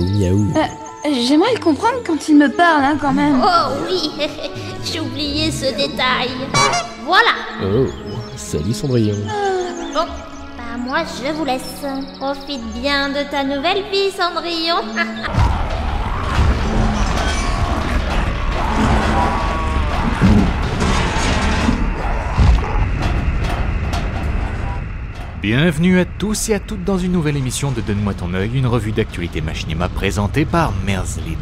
Miaou miaou. J'aimerais le comprendre quand il me parle, hein, quand même. Oh oui, j'ai oublié ce détail. Voilà. Oh, salut Cendrillon. Bon, bah moi je vous laisse. Profite bien de ta nouvelle vie, Cendrillon. Bienvenue à tous et à toutes dans une nouvelle émission de Donne-moi ton œil, une revue d'actualité machinima présentée par Merzlin.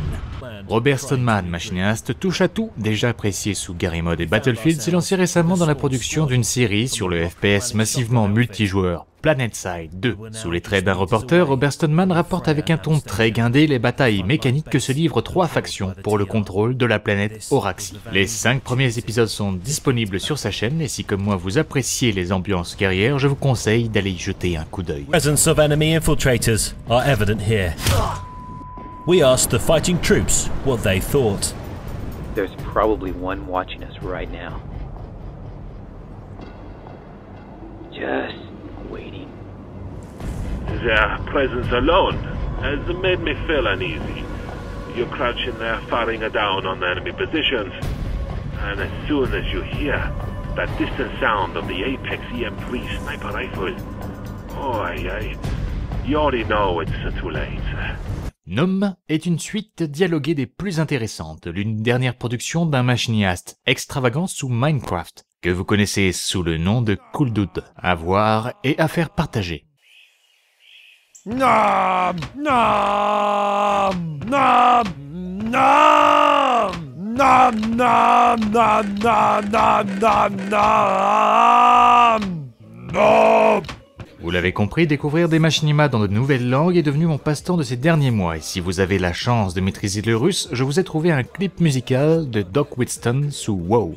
Robert Stoneman, machinéaste touche à tout, déjà apprécié sous Garry Mod et Battlefield, s'est lancé récemment dans la production d'une série sur le FPS massivement multijoueur, PlanetSide 2. Sous les traits d'un reporter, Robert Stoneman rapporte avec un ton très guindé les batailles mécaniques que se livrent 3 factions pour le contrôle de la planète Auraxi. Les 5 premiers épisodes sont disponibles sur sa chaîne, et si comme moi vous appréciez les ambiances guerrières, je vous conseille d'aller y jeter un coup d'œil. Presence of enemy infiltrators are evident here. We asked the fighting troops what they thought. There's probably one watching us right now. Just waiting. Their presence alone has made me feel uneasy. You're crouching there firing down on the enemy positions. And as soon as you hear that distant sound of the Apex EM3 sniper rifle, you already know it's too late. Gnome est une suite dialoguée des plus intéressantes, l'une dernière production d'un machinéaste extravagant sous Minecraft, que vous connaissez sous le nom de Cool Dude, à voir et à faire partager. Nom, nom, nom, nom, nom, nom, nom, nom, nom, nom, nom. Vous l'avez compris, découvrir des machinimas dans de nouvelles langues est devenu mon passe-temps de ces derniers mois, et si vous avez la chance de maîtriser le russe, je vous ai trouvé un clip musical de Doc Whitson sous WoW.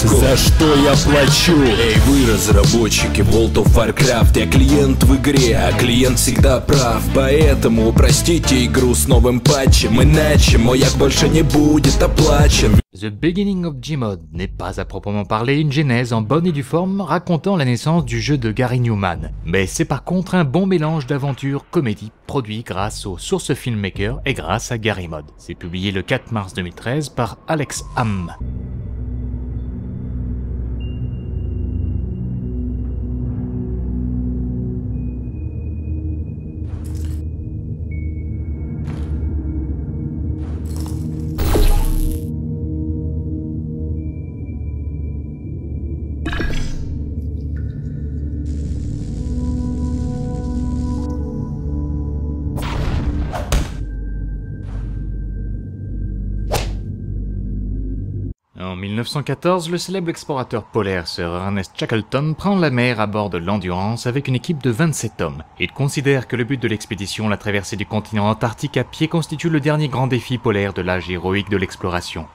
За что я плачу? Эй, вы разработчики World of Warcraft, я клиент в игре, а клиент всегда прав. Поэтому упростите игру с новым патчем, иначе мой як больше не будет оплачен. The Beginning of Gmod n'est pas à proprement parler une genèse en bonne et due forme racontant la naissance du jeu de Gary Newman, mais c'est par contre un bon mélange d'aventure-comédie produit grâce au Source Filmmaker et grâce à Garry Mod. C'est publié le 4 mars 2013 par Alex Ham. En 1914, le célèbre explorateur polaire Sir Ernest Shackleton prend la mer à bord de l'Endurance avec une équipe de 27 hommes. Il considère que le but de l'expédition, la traversée du continent antarctique à pied, constitue le dernier grand défi polaire de l'âge héroïque de l'exploration.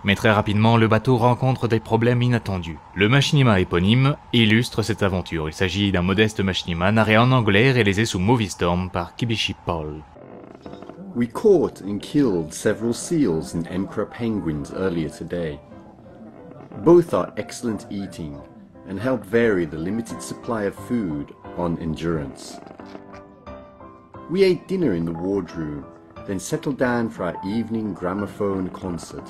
Mais très rapidement, le bateau rencontre des problèmes inattendus. Le machinima éponyme illustre cette aventure. Il s'agit d'un modeste machinima narré en anglais réalisé sous Movie Storm par Kibishi Paul. We caught and killed several seals and emperor penguins earlier today. Both are excellent eating and help vary the limited supply of food on Endurance. We ate dinner in the wardroom, then settled down for our evening gramophone concert.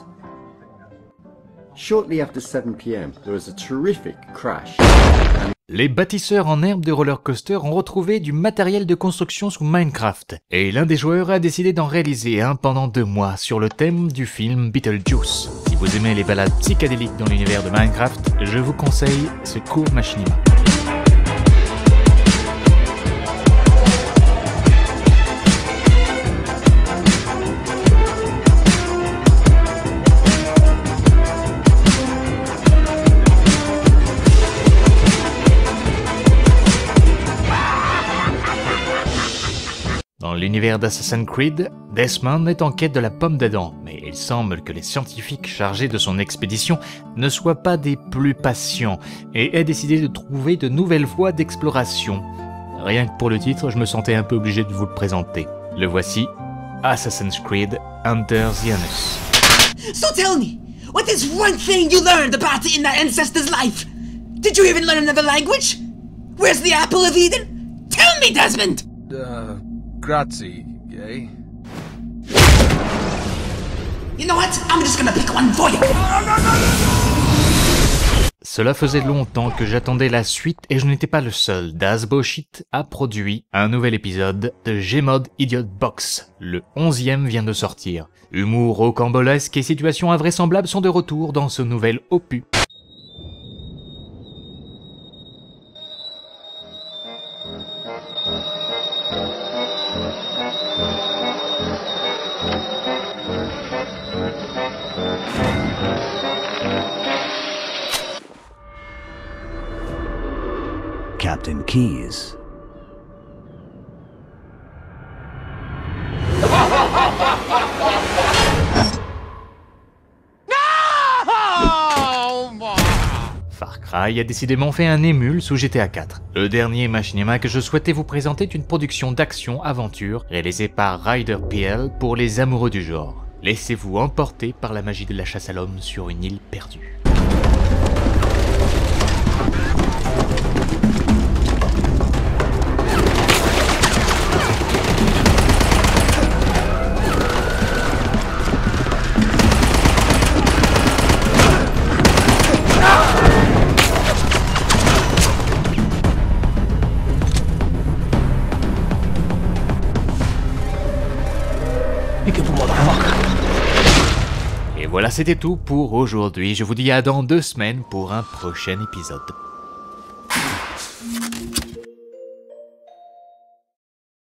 Shortly after 7 p.m, there was a terrific crash. Les bâtisseurs en herbe de roller coaster ont retrouvé du matériel de construction sous Minecraft, et l'un des joueurs a décidé d'en réaliser un pendant 2 mois sur le thème du film Beetlejuice. Si vous aimez les balades psychédéliques dans l'univers de Minecraft, je vous conseille ce court machinima. Dans l'univers d'Assassin's Creed, Desmond est en quête de la pomme d'Adam, mais il semble que les scientifiques chargés de son expédition ne soient pas des plus patients et aient décidé de trouver de nouvelles voies d'exploration. Rien que pour le titre, je me sentais un peu obligé de vous le présenter. Le voici, Assassin's Creed Under the Anus. So tell me, what is one thing you learned about in that ancestor's life? Did you even learn another language? Where's the apple of Eden? Tell me, Desmond! Grazie, eh? You know what? I'm just gonna pick one for you. Cela faisait longtemps que j'attendais la suite et je n'étais pas le seul. DasBoShit a produit un nouvel épisode de Gmod Idiot Box. Le 11e vient de sortir. Humour rocambolesque et situations invraisemblables sont de retour dans ce nouvel opus. Captain Keyes. Far Cry a décidément fait un émule sous GTA 4. Le dernier Machinima que je souhaitais vous présenter est une production d'action-aventure réalisée par Ryder PL pour les amoureux du genre. Laissez-vous emporter par la magie de la chasse à l'homme sur une île perdue. Et voilà, c'était tout pour aujourd'hui. Je vous dis à dans 2 semaines pour un prochain épisode.